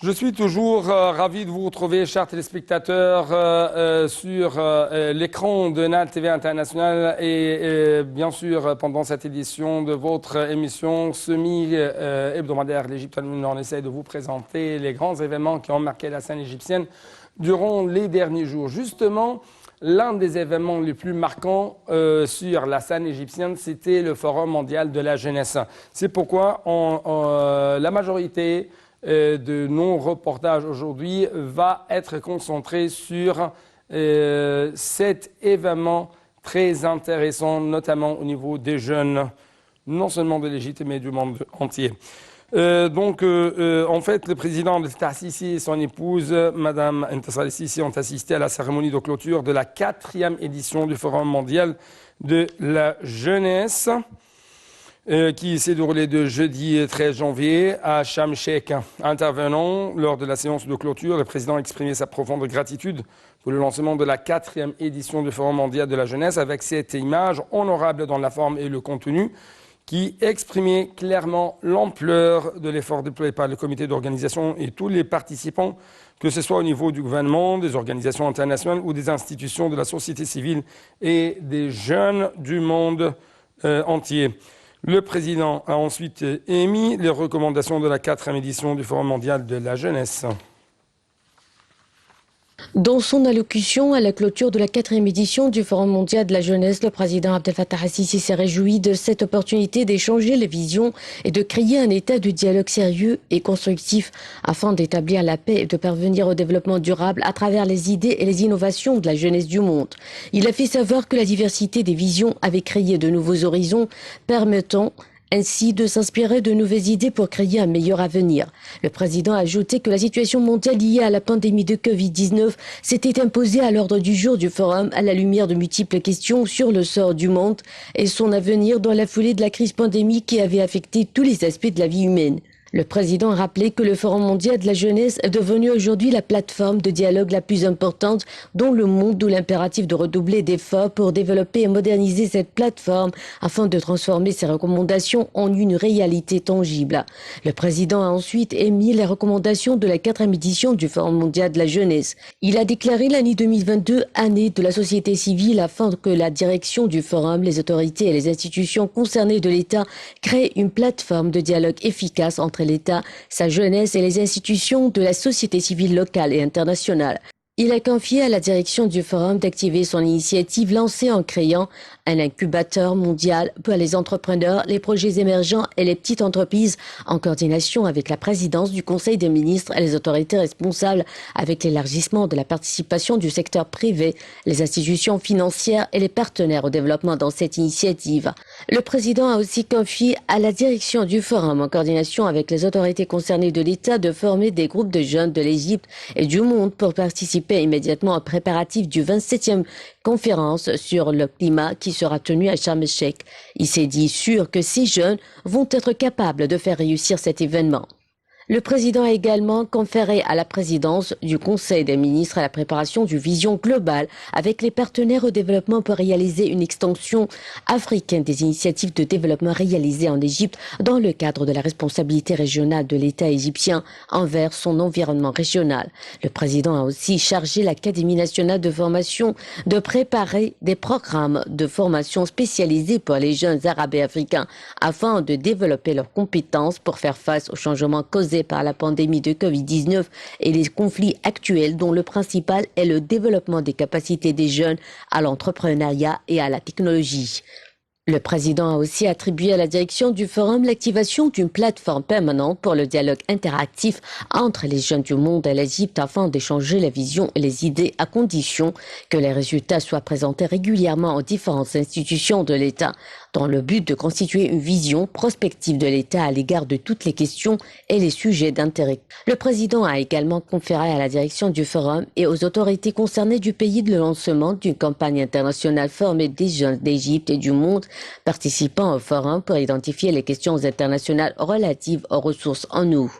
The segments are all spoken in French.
Je suis toujours ravi de vous retrouver, chers téléspectateurs, sur l'écran de NAL TV International et bien sûr pendant cette édition de votre émission semi-hebdomadaire l'Égypte. On essaie de vous présenter les grands événements qui ont marqué la scène égyptienne durant les derniers jours. Justement, l'un des événements les plus marquants sur la scène égyptienne, c'était le Forum mondial de la jeunesse. C'est pourquoi la majorité de nos reportages aujourd'hui va être concentré sur cet événement très intéressant, notamment au niveau des jeunes, non seulement de l'Égypte, mais du monde entier. En fait, le président de Sisi et son épouse, Madame Intisar Sisi, ont assisté à la cérémonie de clôture de la 4e édition du Forum mondial de la jeunesse, qui s'est déroulé de jeudi 13 janvier à Sharm el-Sheikh. Intervenant lors de la séance de clôture, le président a exprimé sa profonde gratitude pour le lancement de la 4e édition du Forum mondial de la jeunesse, avec cette image honorable dans la forme et le contenu qui exprimait clairement l'ampleur de l'effort déployé par le comité d'organisation et tous les participants, que ce soit au niveau du gouvernement, des organisations internationales ou des institutions de la société civile et des jeunes du monde entier. Le président a ensuite émis les recommandations de la 4e édition du Forum mondial de la jeunesse. Dans son allocution à la clôture de la 4e édition du Forum mondial de la jeunesse, le président Abdel Fattah al-Sisi s'est réjoui de cette opportunité d'échanger les visions et de créer un état de dialogue sérieux et constructif afin d'établir la paix et de parvenir au développement durable à travers les idées et les innovations de la jeunesse du monde. Il a fait savoir que la diversité des visions avait créé de nouveaux horizons permettant ainsi de s'inspirer de nouvelles idées pour créer un meilleur avenir. Le président a ajouté que la situation mondiale liée à la pandémie de Covid-19 s'était imposée à l'ordre du jour du forum à la lumière de multiples questions sur le sort du monde et son avenir dans la foulée de la crise pandémique qui avait affecté tous les aspects de la vie humaine. Le président a rappelé que le Forum mondial de la jeunesse est devenu aujourd'hui la plateforme de dialogue la plus importante dans le monde, d'où l'impératif de redoubler d'efforts pour développer et moderniser cette plateforme afin de transformer ses recommandations en une réalité tangible. Le président a ensuite émis les recommandations de la 4e édition du Forum mondial de la jeunesse. Il a déclaré l'année 2022 année de la société civile afin que la direction du forum, les autorités et les institutions concernées de l'État créent une plateforme de dialogue efficace entre l'État, sa jeunesse et les institutions de la société civile locale et internationale. Il a confié à la direction du forum d'activer son initiative lancée en créant un incubateur mondial pour les entrepreneurs, les projets émergents et les petites entreprises en coordination avec la présidence du Conseil des ministres et les autorités responsables avec l'élargissement de la participation du secteur privé, les institutions financières et les partenaires au développement dans cette initiative. Le président a aussi confié à la direction du forum en coordination avec les autorités concernées de l'État de former des groupes de jeunes de l'Égypte et du monde pour participer immédiatement aux préparatifs du 27e conférence sur le climat qui sera tenue à Sharm el-Sheikh. Il s'est dit sûr que ces jeunes vont être capables de faire réussir cet événement. Le président a également conféré à la présidence du Conseil des ministres à la préparation d'une vision globale avec les partenaires au développement pour réaliser une extension africaine des initiatives de développement réalisées en Égypte dans le cadre de la responsabilité régionale de l'État égyptien envers son environnement régional. Le président a aussi chargé l'Académie nationale de formation de préparer des programmes de formation spécialisés pour les jeunes arabes et africains afin de développer leurs compétences pour faire face aux changements causés par la pandémie de Covid-19 et les conflits actuels dont le principal est le développement des capacités des jeunes à l'entrepreneuriat et à la technologie. Le président a aussi attribué à la direction du forum l'activation d'une plateforme permanente pour le dialogue interactif entre les jeunes du monde et l'Égypte afin d'échanger les visions et les idées à condition que les résultats soient présentés régulièrement aux différentes institutions de l'État dans le but de constituer une vision prospective de l'État à l'égard de toutes les questions et les sujets d'intérêt. Le président a également conféré à la direction du forum et aux autorités concernées du pays le lancement d'une campagne internationale formée des jeunes d'Égypte et du monde participant au forum pour identifier les questions internationales relatives aux ressources en eau.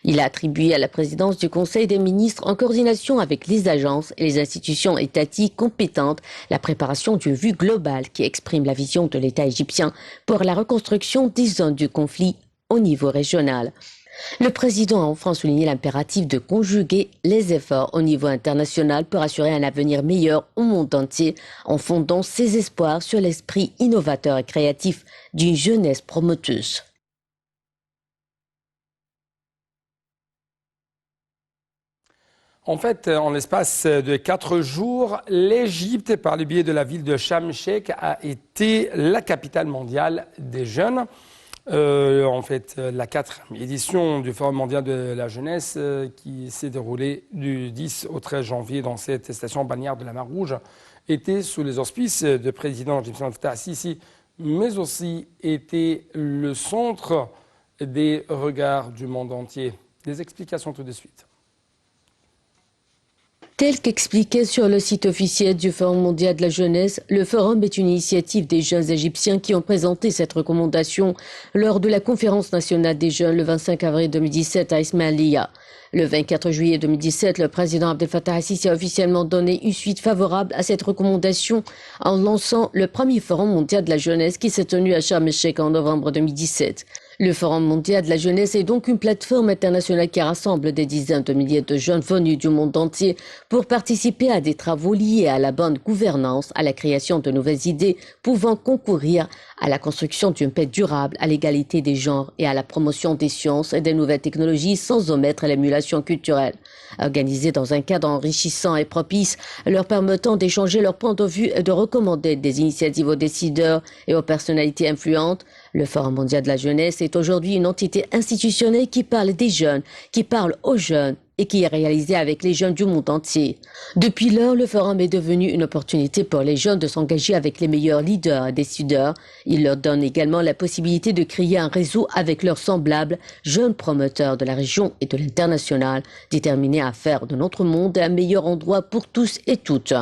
Il a attribué à la présidence du Conseil des ministres, en coordination avec les agences et les institutions étatiques compétentes, la préparation d'une vue globale qui exprime la vision de l'État égyptien pour la reconstruction des zones du conflit au niveau régional. Le président a enfin souligné l'impératif de conjuguer les efforts au niveau international pour assurer un avenir meilleur au monde entier en fondant ses espoirs sur l'esprit innovateur et créatif d'une jeunesse promoteuse. En fait, en l'espace de 4 jours, l'Égypte, par le biais de la ville de Sharm el-Sheikh, a été la capitale mondiale des jeunes. En fait, la 4e édition du Forum mondial de la jeunesse qui s'est déroulée du 10 au 13 janvier dans cette station balnéaire de la Mer Rouge était sous les auspices du président Abdel Fattah el-Sisi, mais aussi était le centre des regards du monde entier. Des explications tout de suite. Tel qu'expliqué sur le site officiel du Forum mondial de la jeunesse, le forum est une initiative des jeunes égyptiens qui ont présenté cette recommandation lors de la conférence nationale des jeunes le 25 avril 2017 à Ismailia. Le 24 juillet 2017, le président Abdel Fattah el-Sisi a officiellement donné une suite favorable à cette recommandation en lançant le premier Forum mondial de la jeunesse qui s'est tenu à Sharm el-Sheikh en novembre 2017. Le Forum mondial de la jeunesse est donc une plateforme internationale qui rassemble des dizaines de milliers de jeunes venus du monde entier pour participer à des travaux liés à la bonne gouvernance, à la création de nouvelles idées pouvant concourir à la construction d'une paix durable, à l'égalité des genres et à la promotion des sciences et des nouvelles technologies sans omettre l'émulation culturelle. Organisés dans un cadre enrichissant et propice, leur permettant d'échanger leurs points de vue et de recommander des initiatives aux décideurs et aux personnalités influentes, le Forum mondial de la jeunesse est aujourd'hui une entité institutionnelle qui parle des jeunes, qui parle aux jeunes et qui est réalisée avec les jeunes du monde entier. Depuis lors, le Forum est devenu une opportunité pour les jeunes de s'engager avec les meilleurs leaders et décideurs. Il leur donne également la possibilité de créer un réseau avec leurs semblables, jeunes promoteurs de la région et de l'international, déterminés à faire de notre monde un meilleur endroit pour tous et toutes.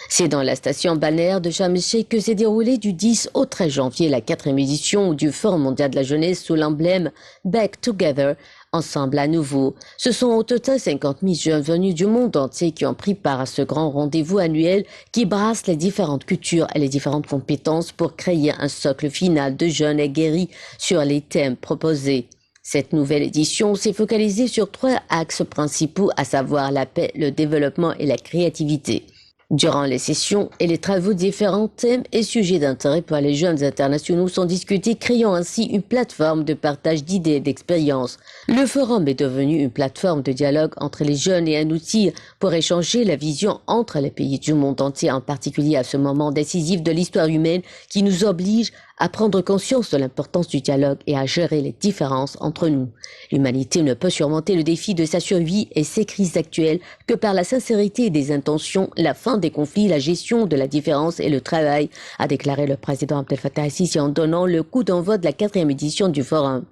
C'est dans la station balnéaire de Sharm el-Sheikh que s'est déroulée du 10 au 13 janvier la 4e édition du Forum mondial de la jeunesse sous l'emblème Back Together, ensemble à nouveau. Ce sont au total 50 000 jeunes venus du monde entier qui ont pris part à ce grand rendez-vous annuel qui brasse les différentes cultures et les différentes compétences pour créer un socle final de jeunes aguerris sur les thèmes proposés. Cette nouvelle édition s'est focalisée sur 3 axes principaux, à savoir la paix, le développement et la créativité. Durant les sessions et les travaux, différents thèmes et sujets d'intérêt pour les jeunes internationaux sont discutés, créant ainsi une plateforme de partage d'idées et d'expériences. Le forum est devenu une plateforme de dialogue entre les jeunes et un outil pour échanger la vision entre les pays du monde entier, en particulier à ce moment décisif de l'histoire humaine qui nous oblige à prendre conscience de l'importance du dialogue et à gérer les différences entre nous. L'humanité ne peut surmonter le défi de sa survie et ses crises actuelles que par la sincérité des intentions, la fin des conflits, la gestion de la différence et le travail, a déclaré le président Abdel Fattah el-Sisi en donnant le coup d'envoi de la 4e édition du forum.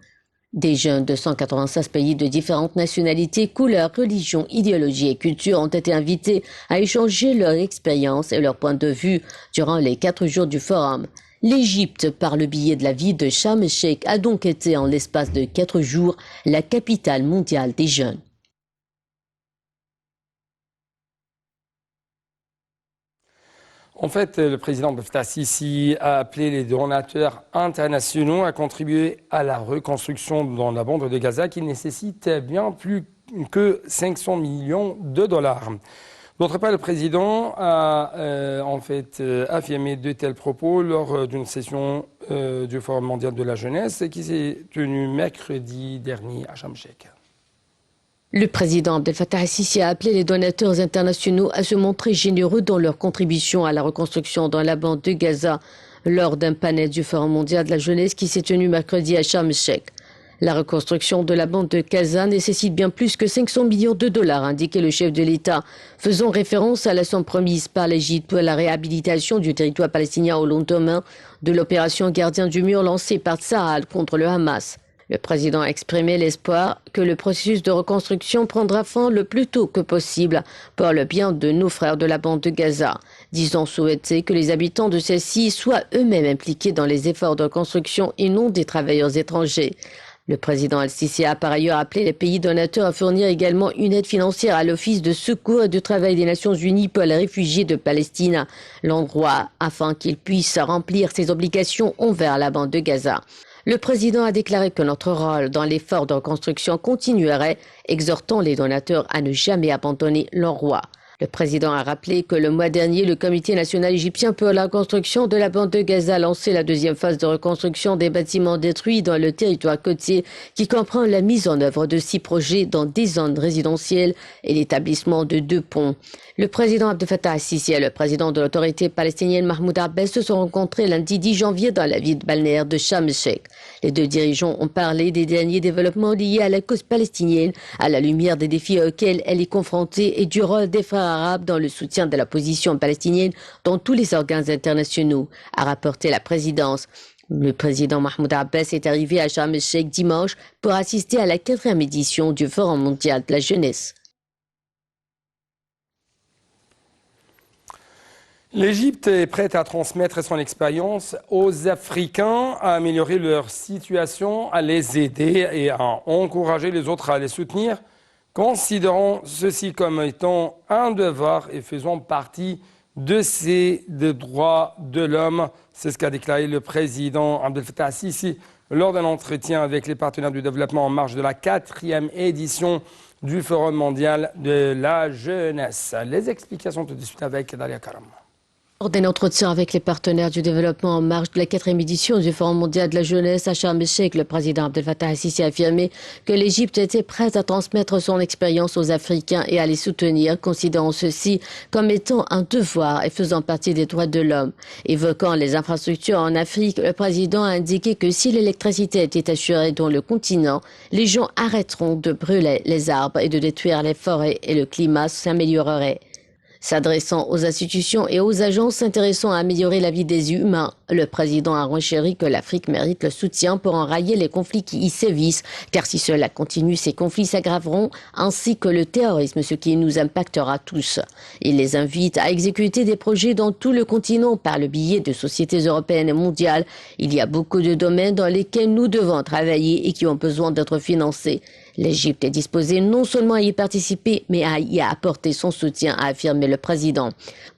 Des jeunes de 196 pays de différentes nationalités, couleurs, religions, idéologies et cultures ont été invités à échanger leur expérience et leur point de vue durant les 4 jours du forum. L'Égypte, par le biais de la ville de Sharm el-Sheikh, a donc été en l'espace de 4 jours la capitale mondiale des jeunes. En fait, le président Abdel Fattah el-Sisi a appelé les donateurs internationaux à contribuer à la reconstruction dans la bande de Gaza qui nécessite bien plus que 500 millions de dollars. D'autre part, le président a affirmé de tels propos lors d'une session du Forum mondial de la jeunesse qui s'est tenue mercredi dernier à Sharm el-Sheikh. Le président Abdel Fattah el-Sisi a appelé les donateurs internationaux à se montrer généreux dans leur contribution à la reconstruction dans la bande de Gaza lors d'un panel du Forum mondial de la jeunesse qui s'est tenu mercredi à Sharm el-Sheikh. La reconstruction de la bande de Gaza nécessite bien plus que 500 millions de dollars, a indiqué le chef de l'État, faisant référence à la somme promise par l'Égypte pour la réhabilitation du territoire palestinien au lendemain de l'opération Gardien du mur lancée par Tsahal contre le Hamas. Le président a exprimé l'espoir que le processus de reconstruction prendra fin le plus tôt que possible pour le bien de nos frères de la bande de Gaza, disant souhaiter que les habitants de celle-ci soient eux-mêmes impliqués dans les efforts de reconstruction et non des travailleurs étrangers. Le président el-Sisi a par ailleurs appelé les pays donateurs à fournir également une aide financière à l'Office de secours et de travail des Nations Unies pour les réfugiés de Palestine, l'endroit afin qu'il puisse remplir ses obligations envers la bande de Gaza. Le président a déclaré que notre rôle dans l'effort de reconstruction continuerait, exhortant les donateurs à ne jamais abandonner leur roi. Le président a rappelé que le mois dernier, le Comité national égyptien pour la reconstruction de la bande de Gaza a lancé la deuxième phase de reconstruction des bâtiments détruits dans le territoire côtier, qui comprend la mise en œuvre de 6 projets dans des zones résidentielles et l'établissement de 2 ponts. Le président Abdel Fattah al-Sisi et le président de l'autorité palestinienne Mahmoud Abbas se sont rencontrés lundi 10 janvier dans la ville balnéaire de Sharm el-Sheikh. Les deux dirigeants ont parlé des derniers développements liés à la cause palestinienne, à la lumière des défis auxquels elle est confrontée et du rôle des frères arabes dans le soutien de la position palestinienne dans tous les organes internationaux, a rapporté la présidence. Le président Mahmoud Abbas est arrivé à Sharm el-Sheikh dimanche pour assister à la 4e édition du Forum mondial de la jeunesse. L'Égypte est prête à transmettre son expérience aux Africains, à améliorer leur situation, à les aider et à encourager les autres à les soutenir, considérant ceci comme étant un devoir et faisant partie de ces droits de l'homme. C'est ce qu'a déclaré le président Abdel Fattah al-Sisi lors d'un entretien avec les partenaires du développement en marge de la 4e édition du Forum mondial de la jeunesse. Les explications tout de suite avec Dalia Karam. Lors d'un entretien avec les partenaires du développement en marge de la 4e édition du Forum mondial de la jeunesse à Sharm el-Sheikh, le président Abdel Fattah al-Sisi a affirmé que l'Égypte était prête à transmettre son expérience aux Africains et à les soutenir, considérant ceci comme étant un devoir et faisant partie des droits de l'homme. Évoquant les infrastructures en Afrique, le président a indiqué que si l'électricité était assurée dans le continent, les gens arrêteront de brûler les arbres et de détruire les forêts et le climat s'améliorerait. S'adressant aux institutions et aux agences s'intéressant à améliorer la vie des humains, le président a renchéri que l'Afrique mérite le soutien pour enrayer les conflits qui y sévissent, car si cela continue, ces conflits s'aggraveront, ainsi que le terrorisme, ce qui nous impactera tous. Il les invite à exécuter des projets dans tout le continent par le biais de sociétés européennes et mondiales. Il y a beaucoup de domaines dans lesquels nous devons travailler et qui ont besoin d'être financés. L'Égypte est disposée non seulement à y participer, mais à y apporter son soutien, a affirmé le président.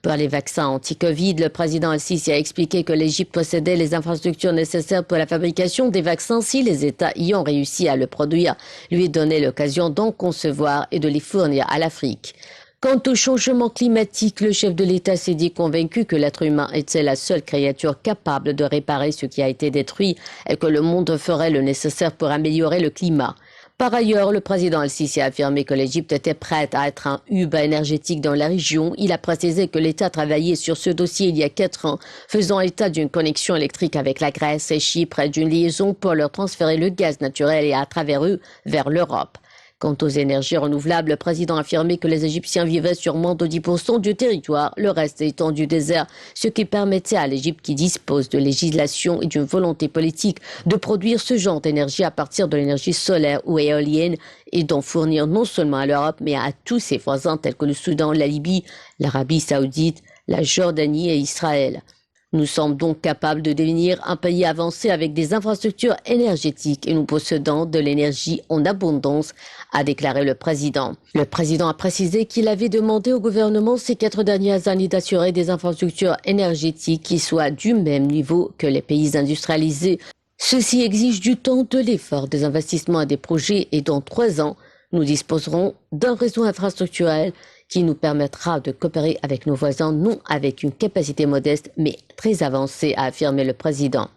Pour les vaccins anti-Covid, le président al-Sisi a expliqué que l'Égypte possédait les infrastructures nécessaires pour la fabrication des vaccins si les États y ont réussi à le produire, lui donner l'occasion d'en concevoir et de les fournir à l'Afrique. Quant au changement climatique, le chef de l'État s'est dit convaincu que l'être humain était la seule créature capable de réparer ce qui a été détruit et que le monde ferait le nécessaire pour améliorer le climat. Par ailleurs, le président al-Sisi a affirmé que l'Égypte était prête à être un hub énergétique dans la région. Il a précisé que l'État travaillait sur ce dossier il y a 4 ans, faisant état d'une connexion électrique avec la Grèce et Chypre et d'une liaison pour leur transférer le gaz naturel et à travers eux vers l'Europe. Quant aux énergies renouvelables, le président a affirmé que les Égyptiens vivaient sur moins de 10% du territoire, le reste étant du désert, ce qui permettait à l'Égypte, qui dispose de législation et d'une volonté politique, de produire ce genre d'énergie à partir de l'énergie solaire ou éolienne et d'en fournir non seulement à l'Europe, mais à tous ses voisins tels que le Soudan, la Libye, l'Arabie saoudite, la Jordanie et Israël. Nous sommes donc capables de devenir un pays avancé avec des infrastructures énergétiques et nous possédons de l'énergie en abondance, a déclaré le président. Le président a précisé qu'il avait demandé au gouvernement ces 4 dernières années d'assurer des infrastructures énergétiques qui soient du même niveau que les pays industrialisés. Ceci exige du temps, de l'effort, des investissements et des projets et dans 3 ans, nous disposerons d'un réseau infrastructurel qui nous permettra de coopérer avec nos voisins, non avec une capacité modeste, mais très avancée, a affirmé le président.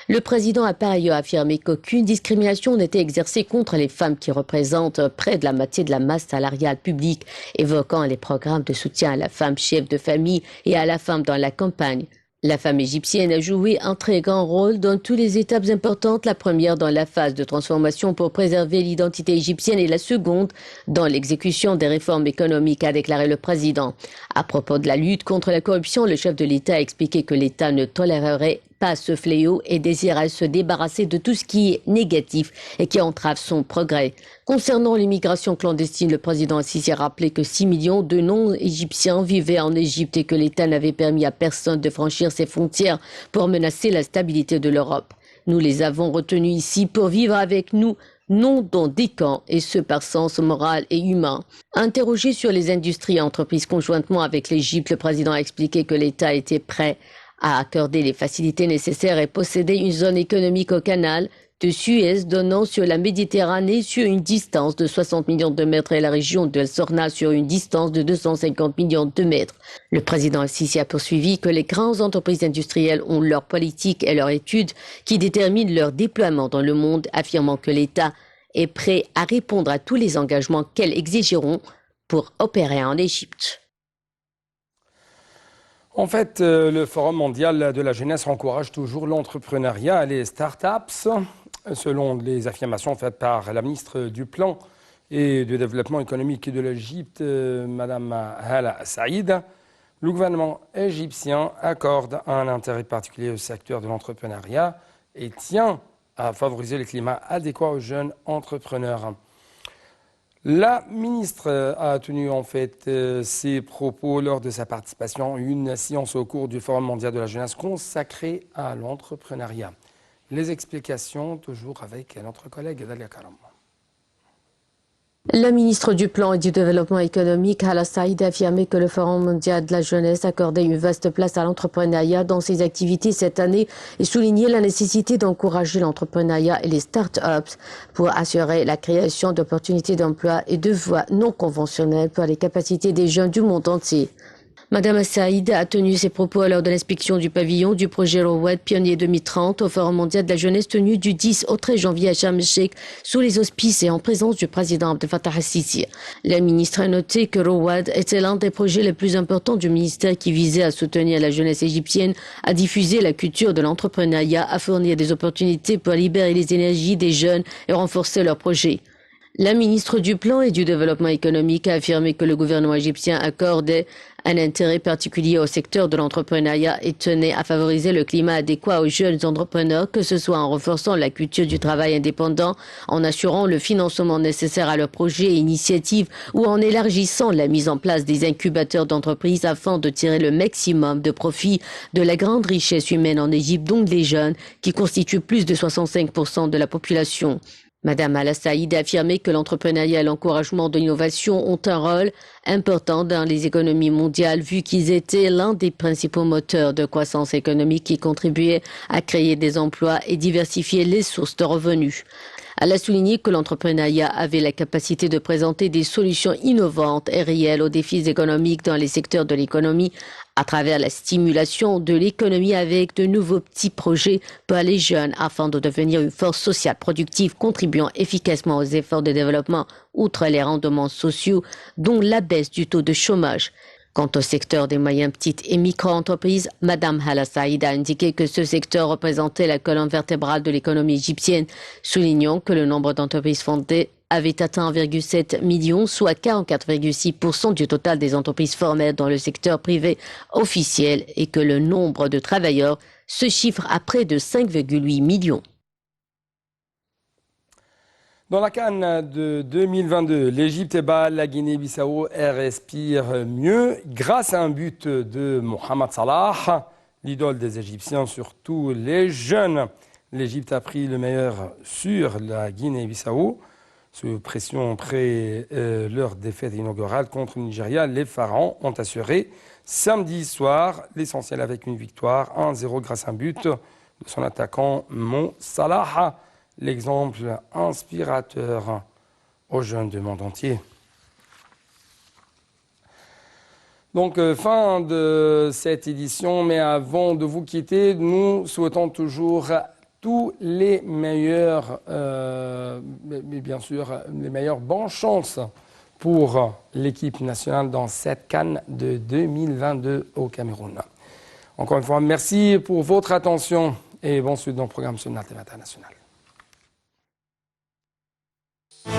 Le président a par ailleurs affirmé qu'aucune discrimination n'était exercée contre les femmes qui représentent près de la moitié de la masse salariale publique, évoquant les programmes de soutien à la femme chef de famille et à la femme dans la campagne. La femme égyptienne a joué un très grand rôle dans toutes les étapes importantes, la première dans la phase de transformation pour préserver l'identité égyptienne et la seconde dans l'exécution des réformes économiques, a déclaré le président. À propos de la lutte contre la corruption, le chef de l'État a expliqué que l'État ne tolérerait pas ce fléau et désirait se débarrasser de tout ce qui est négatif et qui entrave son progrès. Concernant l'immigration clandestine, le président al-Sisi a rappelé que 6 millions de non-égyptiens vivaient en Égypte et que l'État n'avait permis à personne de franchir ses frontières pour menacer la stabilité de l'Europe. Nous les avons retenus ici pour vivre avec nous, non dans des camps, et ce par sens moral et humain. Interrogé sur les industries entreprises conjointement avec l'Égypte, le président a expliqué que l'État était prêt à accorder les facilités nécessaires et posséder une zone économique au canal, de Suez donnant sur la Méditerranée sur une distance de 60 millions de mètres et la région de El Sorna sur une distance de 250 millions de mètres. Le président Al-Sisi a poursuivi que les grandes entreprises industrielles ont leur politique et leur étude qui déterminent leur déploiement dans le monde, affirmant que l'État est prêt à répondre à tous les engagements qu'elles exigeront pour opérer en Égypte. En fait, le Forum mondial de la jeunesse encourage toujours l'entrepreneuriat et les start-up, selon les affirmations faites par la ministre du Plan et du Développement économique de l'Égypte, Mme Hala Saïd. Le gouvernement égyptien accorde un intérêt particulier au secteur de l'entrepreneuriat et tient à favoriser le climat adéquat aux jeunes entrepreneurs. La ministre a tenu en fait ses propos lors de sa participation à une séance au cours du Forum mondial de la jeunesse consacrée à l'entrepreneuriat. Les explications toujours avec notre collègue Dalia Karam. La ministre du Plan et du Développement économique, Hala Saïd, a affirmé que le Forum mondial de la jeunesse accordait une vaste place à l'entrepreneuriat dans ses activités cette année et souligné la nécessité d'encourager l'entrepreneuriat et les start-ups pour assurer la création d'opportunités d'emploi et de voies non conventionnelles pour les capacités des jeunes du monde entier. Madame Saïd a tenu ses propos lors de l'inspection du pavillon du projet Rowad Pionnier 2030 au Forum mondial de la jeunesse tenu du 10 au 13 janvier à Sharm el-Sheikh sous les auspices et en présence du président Abdel Fattah al-Sisi. La ministre a noté que Rowad était l'un des projets les plus importants du ministère qui visait à soutenir la jeunesse égyptienne, à diffuser la culture de l'entrepreneuriat, à fournir des opportunités pour libérer les énergies des jeunes et renforcer leurs projets. La ministre du Plan et du Développement économique a affirmé que le gouvernement égyptien accordait un intérêt particulier au secteur de l'entrepreneuriat et tenait à favoriser le climat adéquat aux jeunes entrepreneurs, que ce soit en renforçant la culture du travail indépendant, en assurant le financement nécessaire à leurs projets et initiatives ou en élargissant la mise en place des incubateurs d'entreprises afin de tirer le maximum de profit de la grande richesse humaine en Égypte, donc les jeunes, qui constituent plus de 65% de la population. Madame Hala Saïd a affirmé que l'entrepreneuriat et l'encouragement de l'innovation ont un rôle important dans les économies mondiales vu qu'ils étaient l'un des principaux moteurs de croissance économique qui contribuaient à créer des emplois et diversifier les sources de revenus. Elle a souligné que l'entrepreneuriat avait la capacité de présenter des solutions innovantes et réelles aux défis économiques dans les secteurs de l'économie à travers la stimulation de l'économie avec de nouveaux petits projets pour les jeunes afin de devenir une force sociale productive contribuant efficacement aux efforts de développement outre les rendements sociaux dont la baisse du taux de chômage. Quant au secteur des moyennes, petites et micro-entreprises, Madame Hala Saïd a indiqué que ce secteur représentait la colonne vertébrale de l'économie égyptienne, soulignant que le nombre d'entreprises fondées avait atteint 1,7 million, soit 44,6% du total des entreprises formelles dans le secteur privé officiel et que le nombre de travailleurs se chiffre à près de 5,8 millions. Dans la CAN de 2022, l'Égypte bat la Guinée-Bissau et respire mieux grâce à un but de Mohamed Salah, l'idole des Égyptiens, surtout les jeunes. L'Égypte a pris le meilleur sur la Guinée-Bissau. Sous pression après leur défaite inaugurale contre le Nigeria, les Pharaons ont assuré samedi soir l'essentiel avec une victoire 1-0 grâce à un but de son attaquant Mo Salah. L'exemple inspirateur aux jeunes du monde entier. Donc, fin de cette édition, mais avant de vous quitter, nous souhaitons toujours tous les meilleurs, mais bien sûr, les meilleures bonnes chances pour l'équipe nationale dans cette CAN de 2022 au Cameroun. Encore une fois, merci pour votre attention et bon suite dans le programme Sunna TV International.